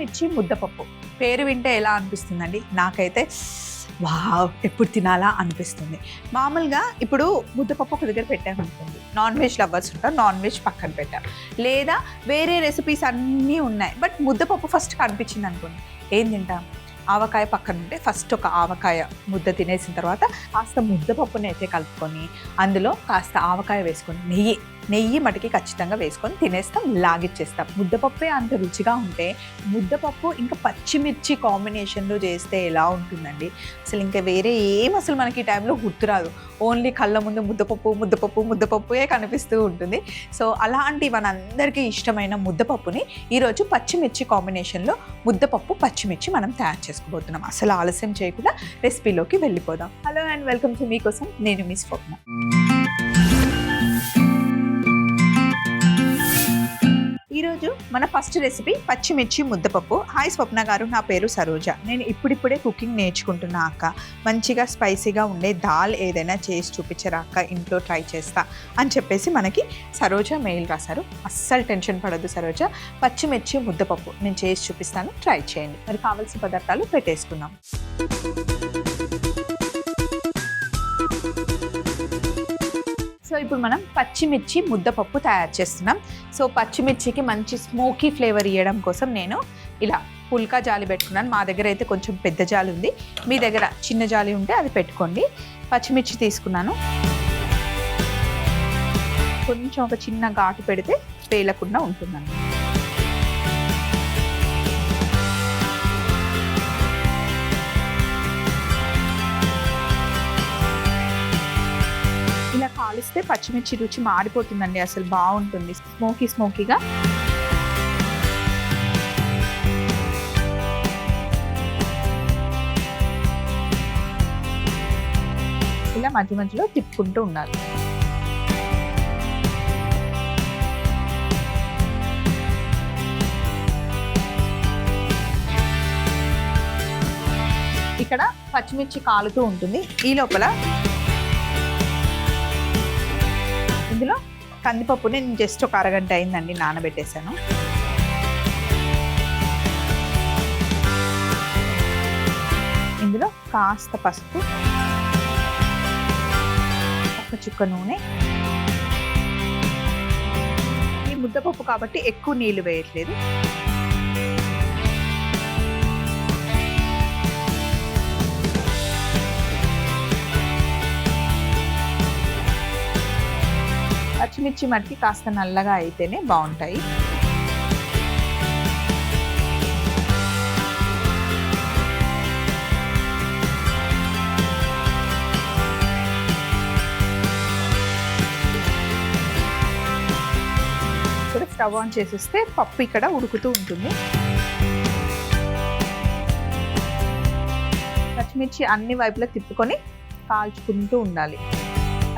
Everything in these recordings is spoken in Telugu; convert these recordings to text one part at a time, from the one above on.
పచ్చిమిర్చి ముద్దపప్పు పేరు వింటే ఎలా అనిపిస్తుందండి? నాకైతే వావ్ ఎప్పుడు తినాలా అనిపిస్తుంది. మామూలుగా ఇప్పుడు ముద్దపప్పు ఒక దగ్గర పెట్టామనుకోండి, నాన్ వెజ్ లవర్స్ ఉంటారు, నాన్ వెజ్ పక్కన పెట్టాం, లేదా వేరే రెసిపీస్ అన్నీ ఉన్నాయి, బట్ ముద్దపప్పు ఫస్ట్ కనిపించింది అనుకోండి, ఏం తింటాం? ఆవకాయ పక్కన ఉంటే ఫస్ట్ ఒక ఆవకాయ ముద్ద తినేసిన తర్వాత కాస్త ముద్దపప్పుని అయితే కలుపుకొని అందులో కాస్త ఆవకాయ వేసుకొని నెయ్యి మటుకి ఖచ్చితంగా వేసుకొని తినేస్తాం, లాగిచ్చేస్తాం. ముద్దపప్పే అంత రుచిగా ఉంటే ముద్దపప్పు ఇంకా పచ్చిమిర్చి కాంబినేషన్లో చేస్తే ఎలా ఉంటుందండి? అసలు ఇంకా వేరే ఏం అసలు మనకి ఈ టైంలో గుర్తురాదు. ఓన్లీ కళ్ళ ముందు ముద్దపప్పుయే కనిపిస్తూ ఉంటుంది. సో అలాంటి మనందరికీ ఇష్టమైన ముద్దపప్పుని ఈరోజు పచ్చిమిర్చి కాంబినేషన్లో ముద్దపప్పు పచ్చిమిర్చి మనం తయారు చేసుకోబోతున్నాం. అసలు ఆలస్యం చేయకుండా రెసిపీలోకి వెళ్ళిపోదాం. హలో అండ్ వెల్కమ్ టు మీకోసం, నేను మీ స్వప్న. ఈరోజు మన ఫస్ట్ రెసిపీ పచ్చిమిర్చి ముద్దపప్పు. హాయ్ స్వప్న గారు, నా పేరు సరోజ. నేను ఇప్పుడిప్పుడే కుకింగ్ నేర్చుకుంటున్నా అక్క. మంచిగా స్పైసీగా ఉండే దాల్ ఏదైనా చేసి చూపించరా అక్క, ఇంట్లో ట్రై చేస్తా అని చెప్పేసి మనకి సరోజ మెయిల్ రాశారు. అస్సలు టెన్షన్ పడద్దు సరోజ, పచ్చిమిర్చి ముద్దపప్పు నేను చేసి చూపిస్తాను, ట్రై చేయండి. మరి కావాల్సిన పదార్థాలు పెట్టేసుకుందాం. సో ఇప్పుడు మనం పచ్చిమిర్చి ముద్దపప్పు తయారు చేస్తున్నాం. సో పచ్చిమిర్చికి మంచి స్మోకీ ఫ్లేవర్ ఇవ్వడం కోసం నేను ఇలా పుల్కా జాలి పెట్టుకున్నాను. మా దగ్గర అయితే కొంచెం పెద్ద జాలి ఉంది, మీ దగ్గర చిన్న జాలి ఉంటే అది పెట్టుకోండి. పచ్చిమిర్చి తీసుకున్నాను. కొంచెం ఒక చిన్న ఘాటు పెడితే పేలకుండా ఉంటుందండి. ఇలా కాలిస్తే పచ్చిమిర్చి రుచి మాడిపోతుందండి, అసలు బాగుంటుంది స్మోకీగా. ఇలా మధ్య మధ్యలో తిప్పుకుంటూ ఉండాలి. ఇక్కడ పచ్చిమిర్చి కాలుతూ ఉంటుంది. ఈ లోపల ఇందులో కందిపప్పుని నేను జస్ట్ ఒక అరగంట అయిందండి నానబెట్టేశాను. ఇందులో కాస్త పసుపు, ఒక చుక్క నూనె. ఈ ముద్దపప్పు కాబట్టి ఎక్కువ నీళ్లు వేయట్లేదు. పచ్చిమిర్చి మట్టికి కాస్త నల్లగా అయితేనే బాగుంటాయి. ఇప్పుడు స్టవ్ ఆన్ చేసేస్తే పప్పు ఇక్కడ ఉడుకుతూ ఉంటుంది. పచ్చిమిర్చి అన్ని వైపులా తిప్పుకొని కాల్చుకుంటూ ఉండాలి.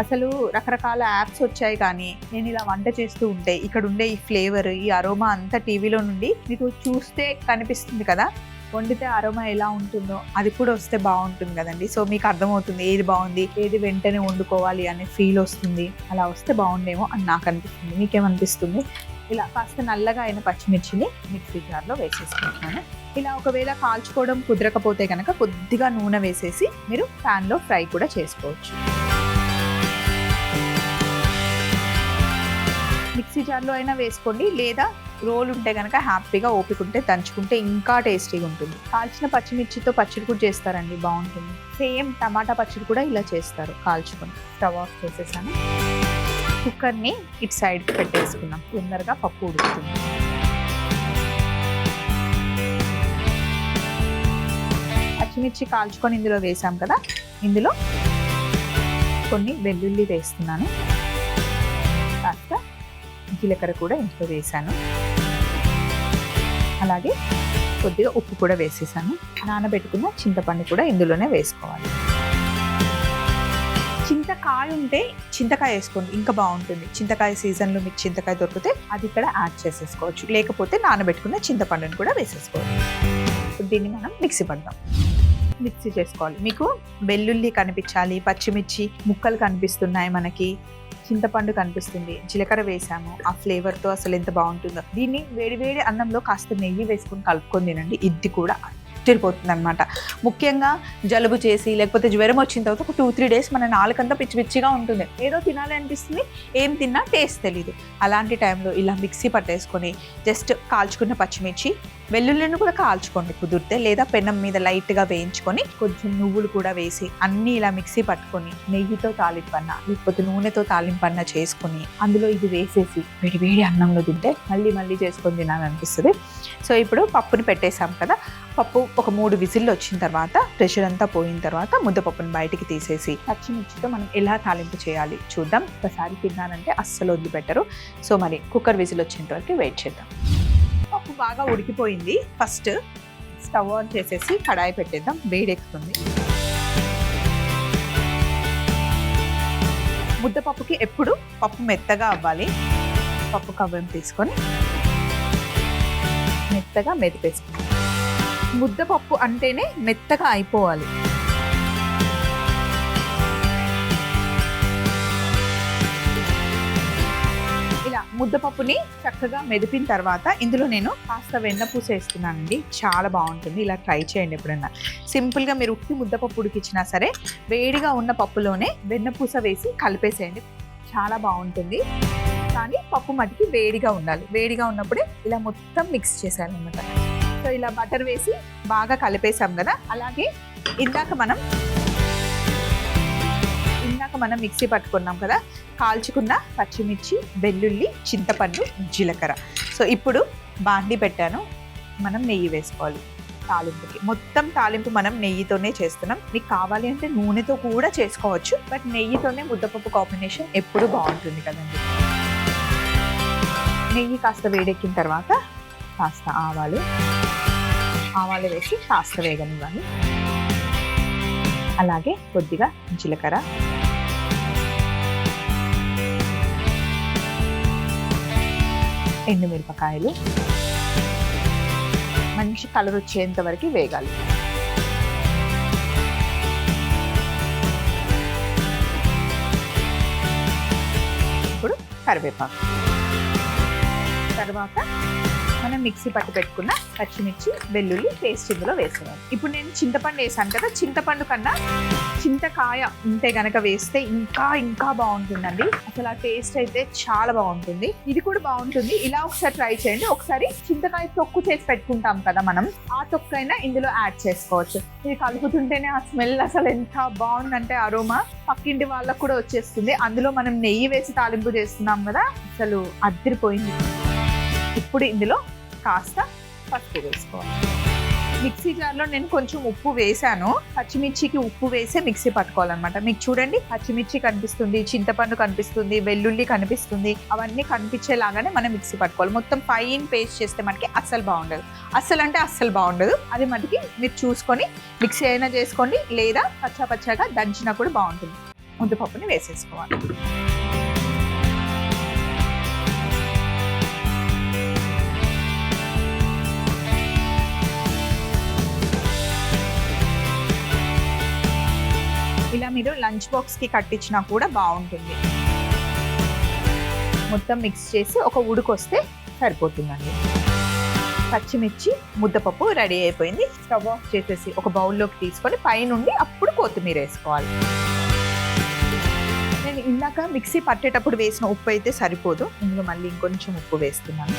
అసలు రకరకాల యాప్స్ వచ్చాయి, కానీ నేను ఇలా వంట చేస్తూ ఉంటే ఇక్కడ ఉండే ఈ ఫ్లేవర్, ఈ అరోమా అంతా టీవీలో నుండి మీకు చూస్తే కనిపిస్తుంది కదా, వండితే అరోమా ఎలా ఉంటుందో అది కూడా వస్తే బాగుంటుంది కదండి. సో మీకు అర్థమవుతుంది ఏది బాగుంది, ఏది వెంటనే వండుకోవాలి అనే ఫీల్ వస్తుంది. అలా వస్తే బాగుండేమో అని నాకు అనిపిస్తుంది. మీకేమనిపిస్తుంది? ఇలా కాస్త నల్లగా అయిన పచ్చిమిర్చిని మిక్సీ జార్లో వేసేసుకుంటున్నాను. ఇలా ఒకవేళ కాల్చుకోవడం కుదరకపోతే కనుక కొద్దిగా నూనె వేసేసి మీరు ప్యాన్లో ఫ్రై కూడా చేసుకోవచ్చు. మిక్సీ జార్లో అయినా వేసుకోండి, లేదా రోల్ ఉంటే కనుక హ్యాపీగా ఓపికంటే దంచుకుంటే ఇంకా టేస్టీగా ఉంటుంది. కాల్చిన పచ్చిమిర్చితో పచ్చడి కూడా చేస్తారండి, బాగుంటుంది. సేమ్ టమాటా పచ్చడి కూడా ఇలా చేస్తారు కాల్చుకొని. స్టవ్ ఆఫ్ చేసేసాను. కుక్కర్ని ఇటు సైడ్కి పెట్టేసుకున్నాం, తొందరగా పప్పు ఉడుకుతుంది. పచ్చిమిర్చి కాల్చుకొని ఇందులో వేసాం కదా, ఇందులో కొన్ని వెల్లుల్లి వేస్తున్నాను, కాస్త జీలకర్ర కూడా ఇంట్లో వేసాను, అలాగే కొద్దిగా ఉప్పు కూడా వేసేసాను. నానబెట్టుకున్న చింతపండు కూడా ఇందులోనే వేసుకోవాలి. చింతకాయ ఉంటే చింతకాయ వేసుకోండి, ఇంకా బాగుంటుంది. చింతకాయ సీజన్లో మీకు చింతకాయ దొరికితే అది ఇక్కడ యాడ్ చేసేసుకోవచ్చు, లేకపోతే నానబెట్టుకున్న చింతపండుని కూడా వేసేసుకోవచ్చు. దీన్ని మనం మిక్సీ చేసుకోవాలి. మీకు వెల్లుల్లి కనిపించాలి, పచ్చిమిర్చి ముక్కలు కనిపిస్తున్నాయి మనకి, చింతపండు కనిపిస్తుంది, జీలకర్ర వేసాము, ఆ ఫ్లేవర్తో అసలు ఎంత బాగుంటుందో. దీన్ని వేడి వేడి అన్నంలో కాస్త నెయ్యి వేసుకొని కలుపుకొని తినండి, ఇది కూడా తిరిగిపోతుంది అనమాట. ముఖ్యంగా జలుబు చేసి లేకపోతే జ్వరం వచ్చిన తర్వాత ఒక 2-3 డేస్ మన నాలుకంతా పిచ్చి పిచ్చిగా ఉంటుంది, ఏదో తినాలి అనిపిస్తుంది, ఏం తిన్నా టేస్ట్ తెలీదు. అలాంటి టైంలో ఇలా మిక్సీ పట్టేసుకొని జస్ట్ కాల్చుకున్న పచ్చిమిర్చి, వెల్లుల్లిని కూడా కాల్చుకోండి కుదిరితే, లేదా పెనం మీద లైట్గా వేయించుకొని కొంచెం నువ్వులు కూడా వేసి అన్నీ ఇలా మిక్సీ పట్టుకొని నెయ్యితో తాలింపన్న లేకపోతే నూనెతో తాలింపన్న చేసుకొని అందులో ఇది వేసేసి వేడి వేడి అన్నంలో తింటే మళ్ళీ మళ్ళీ చేసుకొని తినాలనిపిస్తుంది. సో ఇప్పుడు పప్పుని పెట్టేసాం కదా, పప్పు ఒక 3 విజిల్లు వచ్చిన తర్వాత ప్రెషర్ అంతా పోయిన తర్వాత ముద్దపప్పుని బయటికి తీసేసి పచ్చిమిర్చితో మనం ఎలా తాలింపు చేయాలి చూద్దాం. ఒకసారి తిన్నానంటే అస్సలు వదిలిపెట్టరు. సో మరి కుక్కర్ విజిల్ వచ్చేంత వరకు వెయిట్ చేద్దాం. పప్పు బాగా ఉడికిపోయింది. ఫస్ట్ స్టవ్ ఆన్ చేసేసి కడాయి పెట్టేద్దాం, వేడెక్కుతుంది. ముద్దపప్పుకి ఎప్పుడు పప్పు మెత్తగా అవ్వాలి. పప్పు కవ్వం తీసుకొని మెత్తగా మెదిపేసుకుందాం. ముద్దపప్పు అంటేనే మెత్తగా అయిపోవాలి. ఇలా ముద్దపప్పుని చక్కగా మెదిపిన తర్వాత ఇందులో నేను కాస్త వెన్నపూస వేస్తున్నానండి, చాలా బాగుంటుంది. ఇలా ట్రై చేయండి ఎప్పుడన్నా. సింపుల్గా మీరు ఉట్టి ముద్దపప్పు ఉడికిచ్చినా సరే వేడిగా ఉన్న పప్పులోనే వెన్నపూస వేసి కలిపేసేయండి, చాలా బాగుంటుంది. కానీ పప్పు మటుకి వేడిగా ఉండాలి, వేడిగా ఉన్నప్పుడే ఇలా మొత్తం మిక్స్ చేసేయాలన్నమాట. సో ఇలా బటర్ వేసి బాగా కలిపేసాం కదా. అలాగే ఇందాక మనం మిక్సీ పట్టుకున్నాం కదా, కాల్చుకున్న పచ్చిమిర్చి, వెల్లుల్లి, చింతపండు, జీలకర్ర. సో ఇప్పుడు బాండి పెట్టాను, మనం నెయ్యి వేసుకోవాలి తాలింపుకి. మొత్తం తాలింపు మనం నెయ్యితోనే చేస్తున్నాం. మీకు కావాలి అంటే నూనెతో కూడా చేసుకోవచ్చు, బట్ నెయ్యితోనే ముద్దపప్పు కాంబినేషన్ ఎప్పుడు బాగుంటుంది కదండి. నెయ్యి కాస్త వేడెక్కిన తర్వాత కాస్త ఆవాలు వేసి కాస్త వేగనివ్వాలి. అలాగే కొద్దిగా జీలకర్ర, ఎండుమిరపకాయలు మంచి కలర్ వచ్చేంత వరకు వేగాలి. ఇప్పుడు కరివేపాకు, తర్వాత మనం మిక్సీ పట్టి పెట్టుకున్న పచ్చిమిర్చి, వెల్లుల్లి పేస్ట్ ఇందులో వేసేయాలి. ఇప్పుడు నేను చింతపండు వేసాను కదా, చింతపండు కన్నా చింతకాయ ఉంటే గనక వేస్తే ఇంకా బాగుంటుందండి. అసలు ఆ టేస్ట్ అయితే చాలా బాగుంటుంది. ఇది కూడా బాగుంటుంది, ఇలా ఒకసారి ట్రై చేయండి. ఒకసారి చింతకాయ తొక్కు చేసి పెట్టుకుంటాం కదా మనం, ఆ తొక్కు అయినా ఇందులో యాడ్ చేసుకోవచ్చు. ఇది కలుపుతుంటేనే ఆ స్మెల్ అసలు ఎంత బాగుందంటే అరోమా పక్కింటి వాళ్ళకు కూడా వచ్చేస్తుంది. అందులో మనం నెయ్యి వేసి తాలింపు చేస్తున్నాం కదా, అసలు అదిరిపోయింది. ఇప్పుడు ఇందులో కాస్త పసుపు వేసుకోవాలి. మిక్సీ జార్లో నేను కొంచెం ఉప్పు వేసాను, పచ్చిమిర్చికి ఉప్పు వేసి మిక్సీ పట్టుకోవాలన్నమాట. మీకు చూడండి, పచ్చిమిర్చి కనిపిస్తుంది, చింతపండు కనిపిస్తుంది, వెల్లుల్లి కనిపిస్తుంది, అవన్నీ కనిపించేలాగానే మనం మిక్సీ పట్టుకోవాలి. మొత్తం ఫైన్ పేస్ట్ చేస్తే మనకి అస్సలు బాగుండదు, అస్సలు బాగుండదు. అది మనకి మీరు చూసుకొని మిక్సీ అయినా చేసుకోండి, లేదా పచ్చాగా దంచినా కూడా బాగుంటుంది. ముద్దపప్పుని వేసేసుకోవాలి. ఇలా మీరు లంచ్ బాక్స్కి కట్టించినా కూడా బాగుంటుంది. మొత్తం మిక్స్ చేసి ఒక ఉడికొస్తే సరిపోతుందండి. పచ్చిమిర్చి ముద్దపప్పు రెడీ అయిపోయింది. స్టవ్ ఆఫ్ చేసేసి ఒక బౌల్లోకి తీసుకొని పైనుండి అప్పుడు కొత్తిమీర వేసుకోవాలి. నేను ఇందాక మిక్సీ పట్టేటప్పుడు వేసిన ఉప్పు అయితే సరిపోదు, ఇందులో మళ్ళీ ఇంకొంచెం ఉప్పు వేస్తున్నాను.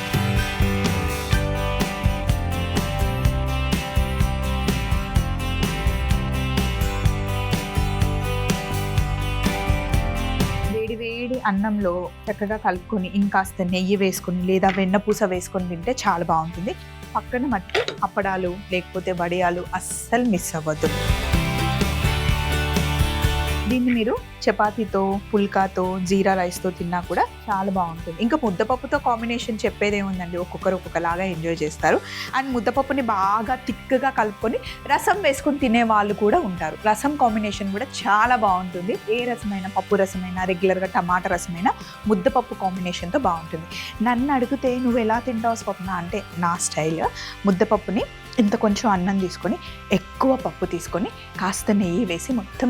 వేడి అన్నంలో చక్కగా కలుపుకొని ఇంకాస్త నెయ్యి వేసుకొని లేదా వెన్నపూస వేసుకొని తింటే చాలా బాగుంటుంది. పక్కన మట్టి అప్పడాలు లేకపోతే వడియాలు అస్సలు మిస్ అవ్వద్దు. దీన్ని మీరు చపాతీతో, పుల్కాతో, జీరా రైస్తో తిన్నా కూడా చాలా బాగుంటుంది. ఇంకా ముద్దపప్పుతో కాంబినేషన్ చెప్పేదేముందండి, ఒక్కొక్కలాగా ఎంజాయ్ చేస్తారు. అండ్ ముద్దపప్పుని బాగా థిక్గా కలుపుకొని రసం వేసుకొని తినే వాళ్ళు కూడా ఉంటారు. రసం కాంబినేషన్ కూడా చాలా బాగుంటుంది. ఏ రసమైనా, పప్పు రసమైనా, రెగ్యులర్గా టమాటా రసమైనా ముద్దపప్పు కాంబినేషన్తో బాగుంటుంది. నన్ను అడిగితే నువ్వు ఎలా తింటావు స్వప్న అంటే, నా స్టైల్ ముద్దపప్పుని ఇంత కొంచెం అన్నం తీసుకొని ఎక్కువ ఎక్కువ పప్పు తీసుకొని కాస్త నెయ్యి వేసి మొత్తం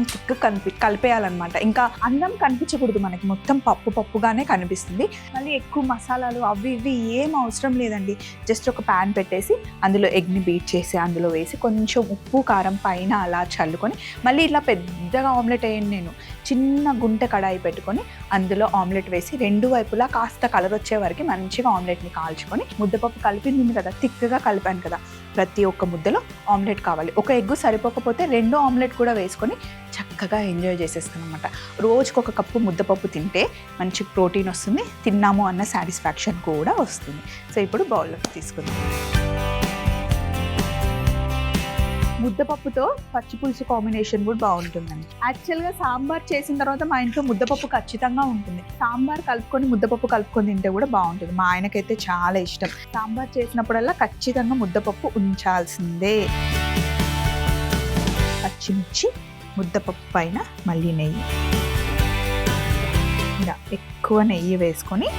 కలిపేయాలన్నమాట. ఇంకా అన్నం కనిపించకూడదు మనకి, మొత్తం పప్పుగానే కనిపిస్తుంది. మళ్ళీ ఎక్కువ మసాలాలు అవి ఇవి ఏం అవసరం లేదండి. జస్ట్ ఒక ప్యాన్ పెట్టేసి అందులో ఎగ్ని బీట్ చేసి అందులో వేసి కొంచెం ఉప్పు కారం పైన అలా చల్లుకొని మళ్ళీ ఇట్లా పెద్దగా ఆమ్లెట్ వేయండి. నేను చిన్న గుంటె కడాయి పెట్టుకొని అందులో ఆమ్లెట్ వేసి రెండు వైపులా కాస్త కలర్ వచ్చే వరకు మంచిగా ఆమ్లెట్ని కాల్చుకొని ముద్దపప్పు కలిపింది కదా, తిక్కగా కలిపాను కదా, ప్రతి ఒక్క ముద్దలో ఆమ్లెట్ కావాలి. ఒక ఎగ్గు సరిపోకపోతే 2 ఆమ్లెట్ కూడా వేసుకొని చక్కగా ఎంజాయ్ చేసేస్తాను అనమాట. రోజుకు ఒక కప్పు ముద్దపప్పు తింటే మంచి ప్రోటీన్ వస్తుంది, తిన్నాము అన్న సాటిస్ఫాక్షన్ కూడా వస్తుంది. సో ఇప్పుడు బౌల్లోకి తీసుకుందాం. ముద్దపప్పుతో పచ్చి పులుసు కాంబినేషన్ కూడా బాగుంటుందండి. యాక్చువల్గా సాంబార్ చేసిన తర్వాత మా ఇంట్లో ముద్దపప్పు ఖచ్చితంగా ఉంటుంది. సాంబార్ కలుపుకొని ముద్దపప్పు కలుపుకొని తింటే కూడా బాగుంటుంది. మా ఆయనకైతే చాలా ఇష్టం. సాంబార్ చేసినప్పుడల్లా ఖచ్చితంగా ముద్దపప్పు ఉంచాల్సిందే. పచ్చిమిర్చి, ముద్దపప్పు పైన మళ్ళీ నెయ్యి, ఇలా ఎక్కువ నెయ్యి వేసుకొని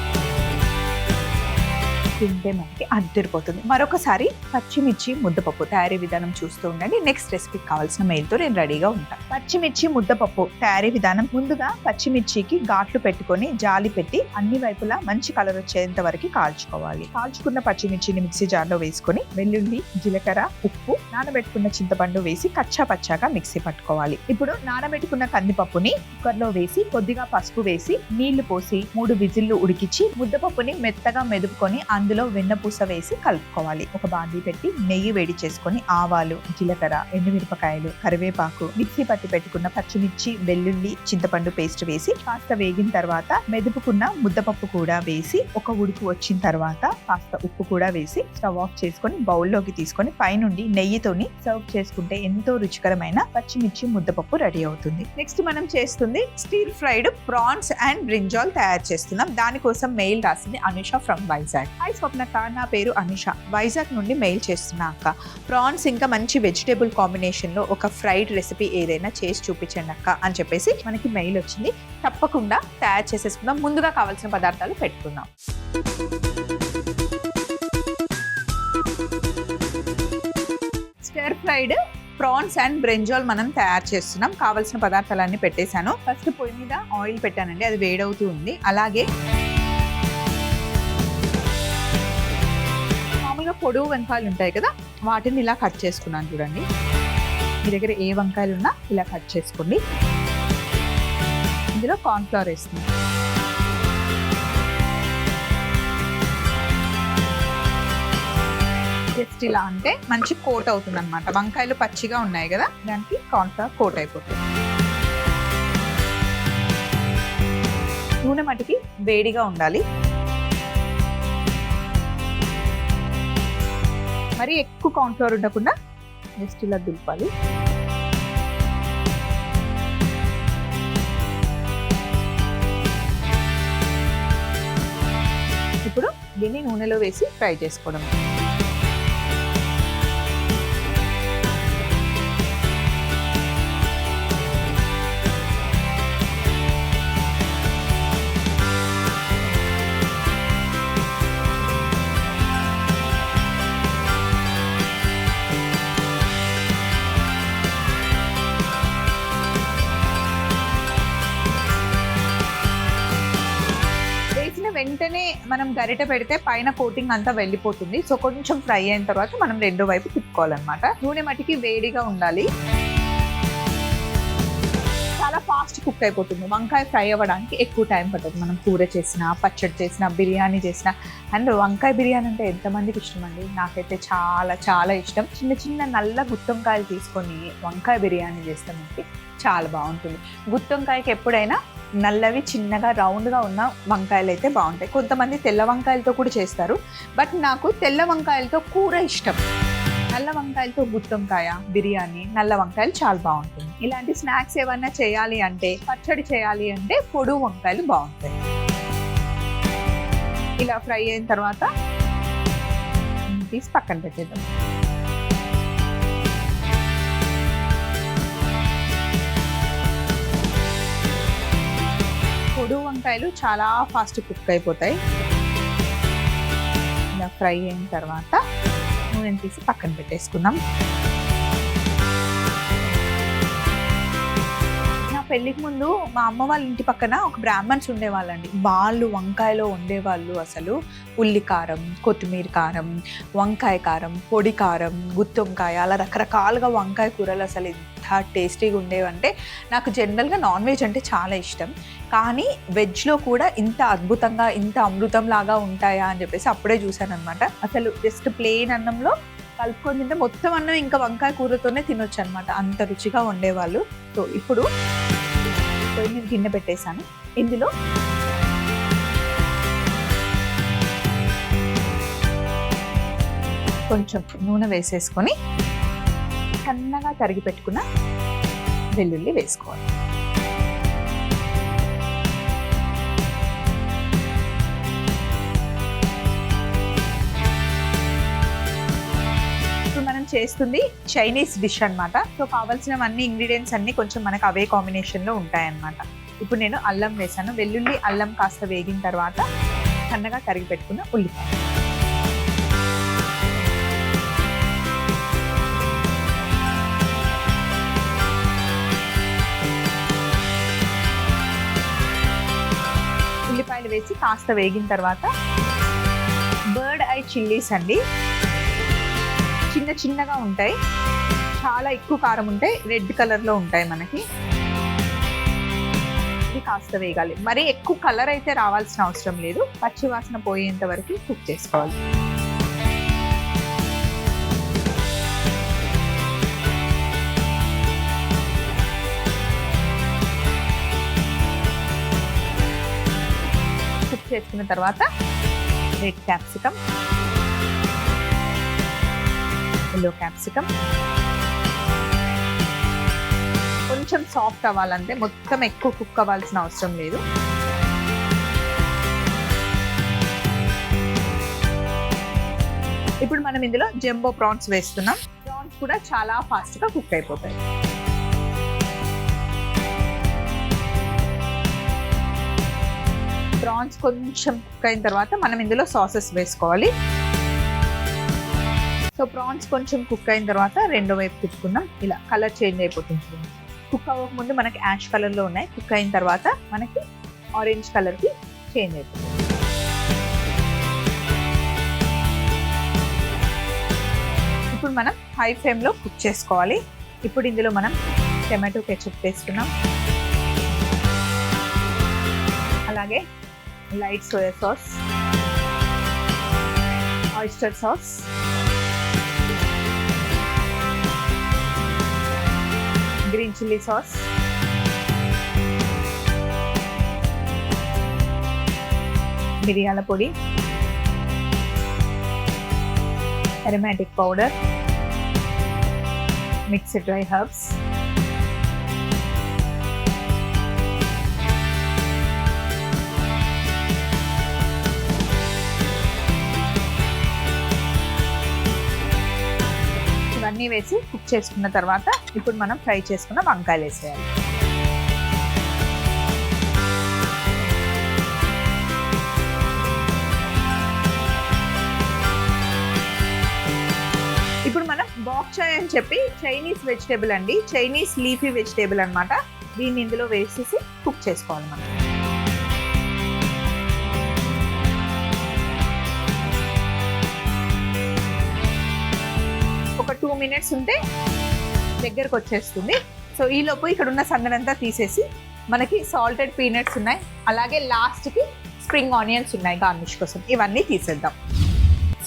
తింటే మనకి అద్దరిపోతుంది. మరొకసారి పచ్చిమిర్చి ముద్దపప్పు తయారీ విధానం చూస్తూ ఉండండి. నెక్స్ట్ రెసిపీకి కావాల్సిన మెయిల్తో నేను రెడీగా ఉంటాను. పచ్చిమిర్చి ముద్దపప్పు తయారీ విధానం: ముందుగా పచ్చిమిర్చికి ఘాట్లు పెట్టుకొని జాలి పెట్టి అన్ని వైపులా మంచి కలర్ వచ్చేంత వరకు కాల్చుకోవాలి. కాల్చుకున్న పచ్చిమిర్చిని మిక్సీ జార్లో వేసుకొని వెల్లుల్లి, జీలకర్ర, ఉప్పు, నానబెట్టుకున్న చింతపండు వేసి కచ్చా పచ్చాగా మిక్సీ పట్టుకోవాలి. ఇప్పుడు నానబెట్టుకున్న కందిపప్పుని కుక్కర్లో వేసి కొద్దిగా పసుపు వేసి నీళ్లు పోసి 3 విజిల్లు ఉడికించి ముద్దపప్పుని మెత్తగా మెదుపుకొని అందులో వెన్నపూస వేసి కలుపుకోవాలి. ఒక బాండీ పెట్టి నెయ్యి వేడి చేసుకొని ఆవాలు, జీలకర్ర, ఎండుమిరపకాయలు, కరివేపాకు, మిక్సీ పట్టి పెట్టుకున్న పచ్చిమిర్చి, వెల్లుల్లి, చింతపండు పేస్ట్ వేసి కాస్త వేగిన తర్వాత మెదుపుకున్న ముద్దపప్పు కూడా వేసి ఒక ఉడుకు వచ్చిన తర్వాత కాస్త ఉప్పు కూడా వేసి స్టవ్ ఆఫ్ చేసుకొని బౌల్లోకి తీసుకొని పైనుండి నెయ్యితోని సర్వ్ చేసుకుంటే ఎంతో రుచికరమైన పచ్చిమిర్చి ముద్దపప్పు రెడీ అవుతుంది. నెక్స్ట్ మనం చేస్తుంది stir fried prawns and brinjal తయారు చేస్తున్నాం. దానికోసం మెయిల్ రాసింది అనుష ఫ్రమ్ వైజాగ్. స్వప్నక్క, నా పేరు అనుష, వైజాగ్ నుండి మెయిల్ చేస్తున్నా అక్క. ప్రాన్స్ ఇంకా మంచి వెజిటేబుల్ కాంబినేషన్ లో ఒక ఫ్రైడ్ రెసిపీ ఏదైనా చేసి చూపించండి అక్క అని చెప్పేసి మనకి మెయిల్ వచ్చింది. తప్పకుండా తయారు చేసేసుకుందాం. ముందుగా కావాల్సిన పదార్థాలు పెట్టుకుందాం. Stir fried prawns and brinjal మనం తయారు చేస్తున్నాం. కావాల్సిన పదార్థాలన్నీ పెట్టేశాను. ఫస్ట్ పొయ్యి మీద ఆయిల్ పెట్టానండి, అది వేడవుతూ ఉంది. అలాగే పొడవు వంకాయలు ఉంటాయి కదా, వాటిని ఇలా కట్ చేసుకున్నాను. చూడండి, మీ దగ్గర ఏ వంకాయలు ఉన్నా ఇలా కట్ చేసుకోండి. ఇందులో కార్న్ఫ్లవర్ వేస్తున్నాను. జస్ట్ ఇలా అంటే మంచి కోట్ అవుతుంది అనమాట. వంకాయలు పచ్చిగా ఉన్నాయి కదా, దానికి కార్న్ఫ్లవర్ కోట్ అయిపోతుంది. నూనె మటుకి వేడిగా ఉండాలి. మరి ఎక్కువ కార్న్ఫ్లవర్ ఉండకుండా జస్ట్ ఇలా దులపాలి. ఇప్పుడు దీన్ని నూనెలో వేసి ఫ్రై చేసుకోవడం. వెంటనే మనం గరిటె పెడితే పైన కోటింగ్ అంతా వెళ్ళిపోతుంది. సో కొంచెం ఫ్రై అయిన తర్వాత మనం రెండో వైపు తిప్పుకోవాలన్నమాట. నూనె మట్టికి వేడిగా ఉండాలి. చాలా ఫాస్ట్ కుక్ అయిపోతుంది. వంకాయ ఫ్రై అవ్వడానికి ఎక్కువ టైం పడుతుంది. మనం కూర చేసినా, పచ్చడి చేసినా, బిర్యానీ చేసినా. అండ్ వంకాయ బిర్యానీ అంటే ఎంతమందికి ఇష్టం అండి? నాకైతే చాలా చాలా ఇష్టం. చిన్న చిన్న నల్ల గుత్తొంకాయలు తీసుకొని వంకాయ బిర్యానీ చేస్తామంటే చాలా బాగుంటుంది. గుత్తొంకాయకి ఎప్పుడైనా నల్లవి చిన్నగా రౌండ్గా ఉన్న వంకాయలు అయితే బాగుంటాయి. కొంతమంది తెల్ల వంకాయలతో కూడా చేస్తారు, బట్ నాకు తెల్ల వంకాయలతో కూర ఇష్టం. నల్ల వంకాయలతో గుత్తొంకాయ బిర్యానీ, నల్ల వంకాయలు చాలా బాగుంటుంది. ఇలాంటి స్నాక్స్ ఏమన్నా చేయాలి అంటే, పచ్చడి చేయాలి అంటే పొడుగు వంకాయలు బాగుంటాయి. ఇలా ఫ్రై అయిన తర్వాత తీసి పక్కన పెట్టేద్దాం. పొడుగు వంకాయలు చాలా ఫాస్ట్ కుక్ అయిపోతాయి. ఇలా ఫ్రై అయిన తర్వాత నూనె తీసి పక్కన పెట్టేసుకుందాం. పెళ్ళికి ముందు మా అమ్మ వాళ్ళ ఇంటి పక్కన ఒక బ్రాహ్మణ్స్ ఉండేవాళ్ళండి. వాళ్ళు వంకాయలో వండేవాళ్ళు అసలు ఉల్లి కారం, కొత్తిమీర కారం, వంకాయ కారం, పొడి కారం, గుత్తి వంకాయ, అలా రకరకాలుగా వంకాయ కూరలు అసలు ఎంత టేస్టీగా ఉండేవంటే, నాకు జనరల్గా నాన్ వెజ్ అంటే చాలా ఇష్టం. కానీ వెజ్లో కూడా ఇంత అద్భుతంగా, ఇంత అమృతం లాగా ఉంటాయా అని చెప్పేసి అప్పుడే చూశాను అనమాట. అసలు జస్ట్ ప్లెయిన్ అన్నంలో కలుపుకొని తింటే మొత్తం అన్నం ఇంకా వంకాయ కూరతోనే తినొచ్చు అనమాట, అంత రుచిగా వండేవాళ్ళు. సో ఇప్పుడు పొయ్యి మీద గిన్నె పెట్టేశాను. ఇందులో కొంచెం నూనె వేసేసుకొని సన్నగా తరిగి పెట్టుకున్న వెల్లుల్లి వేసుకోవాలి. చేస్తుంది చైనీస్ డిష్ అన్నమాట. సో కావాల్సినవన్నీ ఇంగ్రీడియంట్స్ అన్ని కొంచెం మనకు అవే కాంబినేషన్లో ఉంటాయన్నమాట. ఇప్పుడు నేను అల్లం వేసాను. వెల్లుల్లి అల్లం కాస్త వేగిన తర్వాత సన్నగా తరిగి పెట్టుకున్న ఉల్లిపాయ, ఉల్లిపాయలు వేసి కాస్త వేగిన తర్వాత బర్డ్ ఐ చిల్లీస్ అండి, చిన్న చిన్నగా ఉంటాయి, చాలా ఎక్కువ కారం ఉంటాయి, రెడ్ కలర్లో ఉంటాయి మనకి. ఇది కాస్త వేగాలి, మరి ఎక్కువ కలర్ అయితే రావాల్సిన అవసరం లేదు, పచ్చి వాసన పోయేంత వరకు కుక్ చేసుకోవాలి. కుక్ చేసుకున్న తర్వాత రెడ్ క్యాప్సికమ్, ఎల్లో క్యాప్సికమ్ కొంచెం సాఫ్ట్ అవ్వాలంటే, మొత్తం ఎక్కువ కుక్ అవ్వాల్సిన అవసరం లేదు. ఇప్పుడు మనం ఇందులో జంబో ప్రాన్స్ వేస్తున్నాం. ప్రాన్స్ కూడా చాలా ఫాస్ట్గా కుక్ అయిపోతాయి. ప్రాన్స్ కొంచెం కుక్ అయిన తర్వాత మనం ఇందులో సాసెస్ వేసుకోవాలి. సో ప్రాన్స్ కొంచెం కుక్ అయిన తర్వాత రెండో వైపు తిప్పుకుందాం. ఇలా కలర్ చేంజ్ అయిపోతుంది. కుక్ అవ్వకముందు మనకి యాష్ కలర్లో ఉన్నాయి, కుక్ అయిన తర్వాత మనకి ఆరెంజ్ కలర్కి చేంజ్ అయిపోతుంది. ఇప్పుడు మనం హై ఫ్లేమ్లో కుక్ చేసుకోవాలి. ఇప్పుడు ఇందులో మనం టమాటో కెచప్ వేసుకున్నాం, అలాగే light soya sauce, oyster sauce, green chilli sauce, మిరియాల పొడి, aromatic powder, mixed dry herbs, ఇవన్నీ వేసి కుక్ చేసుకున్న తర్వాత ఇప్పుడు మనం ఫ్రై చేసుకున్న వంకాయలు వేసేయాలి. ఇప్పుడు మనం బాక్ చాయ్ అని చెప్పి చైనీస్ వెజిటేబుల్ అండి, చైనీస్ లీఫీ వెజిటేబుల్ అన్నమాట. దీన్ని ఇందులో వేసేసి కుక్ చేసుకోవాలి మనం. ఒక 2 minutes ఉంటే దగ్గరకు వచ్చేస్తుంది. సో ఈలోపు ఇక్కడ ఉన్న సందనంతా తీసేసి మనకి సాల్టెడ్ పీనట్స్ ఉన్నాయి, అలాగే లాస్ట్కి స్ప్రింగ్ ఆనియన్స్ ఉన్నాయి గార్నిష్ కోసం. ఇవన్నీ తీసేద్దాం.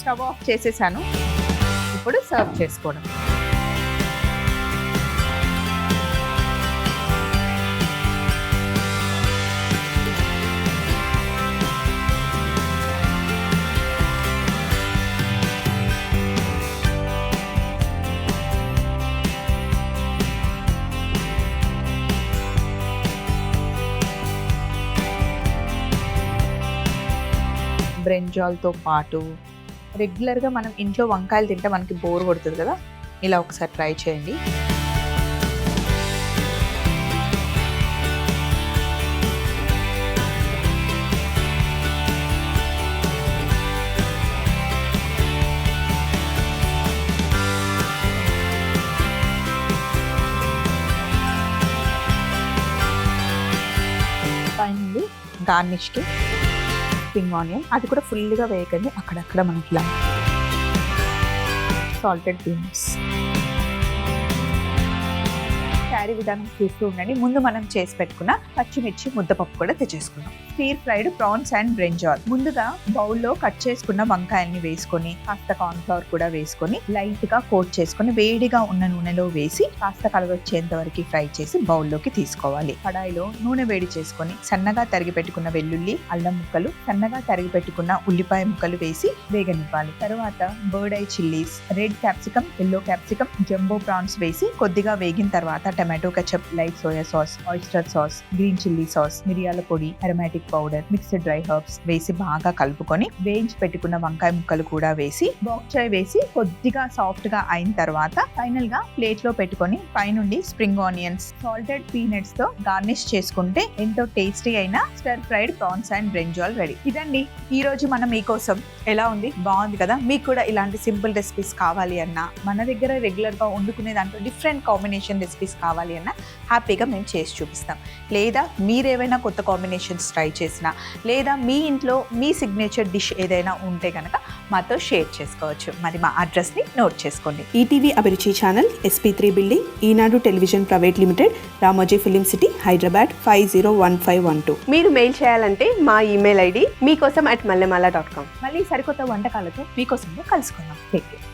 స్టవ్ ఆఫ్ చేసేసాను. ఇప్పుడు సర్వ్ చేసుకోవడం. బ్రింజాల్తో పాటు రెగ్యులర్గా మనం ఇంట్లో వంకాయలు తింటే మనకి బోర్ కొడుతుంది కదా, ఇలా ఒకసారి ట్రై చేయండి. గార్నిష్కి స్ప్రింగ్ ఆనియన్, అది కూడా ఫుల్గా వేయకండి, అక్కడక్కడ మనకి ఇలా సాల్టెడ్ బీన్స్. క్యారీ విధానం చూస్తూ ఉండండి. ముందు మనం చేసి పెట్టుకున్న పచ్చిమిర్చి ముద్దపప్పు కూడా తెచ్చేసుకున్నాం. Stir fried prawns and brinjal. ముందుగా బౌల్లో కట్ చేసుకున్న వంకాయల్ని వేసుకొని కాస్త కార్న్ఫ్లవర్ కూడా వేసుకొని లైట్ గా కోట్ చేసుకొని వేడిగా ఉన్న నూనెలో వేసి కాస్త కలవచ్చేంత వరకు ఫ్రై చేసి బౌల్లోకి తీసుకోవాలి. కడాయిలో నూనె వేడి చేసుకొని సన్నగా తరిగి పెట్టుకున్న వెల్లుల్లి, అల్లం ముక్కలు, సన్నగా తరిగి పెట్టుకున్న ఉల్లిపాయ ముక్కలు వేసి వేగనివ్వాలి. తర్వాత bird I chillies, red capsicum, yellow capsicum, jumbo prawns వేసి కొద్దిగా వేగిన తర్వాత tomato ketchup, light soya sauce, oyster sauce, green chilli sauce, మిరియాల పొడి, aromatic powder, mixed dry herbs వేసి బాగా కలుపుకొని వేయించి పెట్టుకున్న వంకాయ ముక్కలు కూడా వేసి బాక్ చాయ్ వేసి కొద్దిగా సాఫ్ట్ గా అయిన తర్వాత ఫైనల్ గా ప్లేట్ లో పెట్టుకొని పైనుండి స్ప్రింగ్ ఆనియన్స్, సాల్టెడ్ పీనట్స్ తో గార్నిష్ చేసుకుంటే ఎంతో టేస్టీ అయిన stir fried prawns and brinjal ready. ఇదండి ఈ రోజు మనం మీకోసం. ఎలా ఉంది? బాగుంది కదా? మీకు కూడా ఇలాంటి సింపుల్ రెసిపీస్ కావాలి అన్నా, మన దగ్గర రెగ్యులర్ గా వండుకునే దాంట్లో డిఫరెంట్ కాంబినేషన్ రెసిపీస్ కావాలి అన్నా హ్యాపీగా మేము చేసి చూపిస్తాం. లేదా మీరేమైనా కొత్త కాంబినేషన్స్ ట్రై చేసినా, లేదా మీ ఇంట్లో మీ సిగ్నేచర్ డిష్ ఏదైనా ఉంటే కనుక మాతో షేర్ చేసుకోవచ్చు. మరి మా అడ్రస్ని నోట్ చేసుకోండి. ETV Abhiruchi channel, SP3 building, Eenadu television private limited, Ramoji film city, Hyderabad 501512. మీరు మెయిల్ చేయాలంటే మా ఈమెయిల్ ID మీకోసం @mallemala.com. మళ్ళీ సరికొత్త వంటకాలతో మీకోసం కలుసుకుందాం. Take care.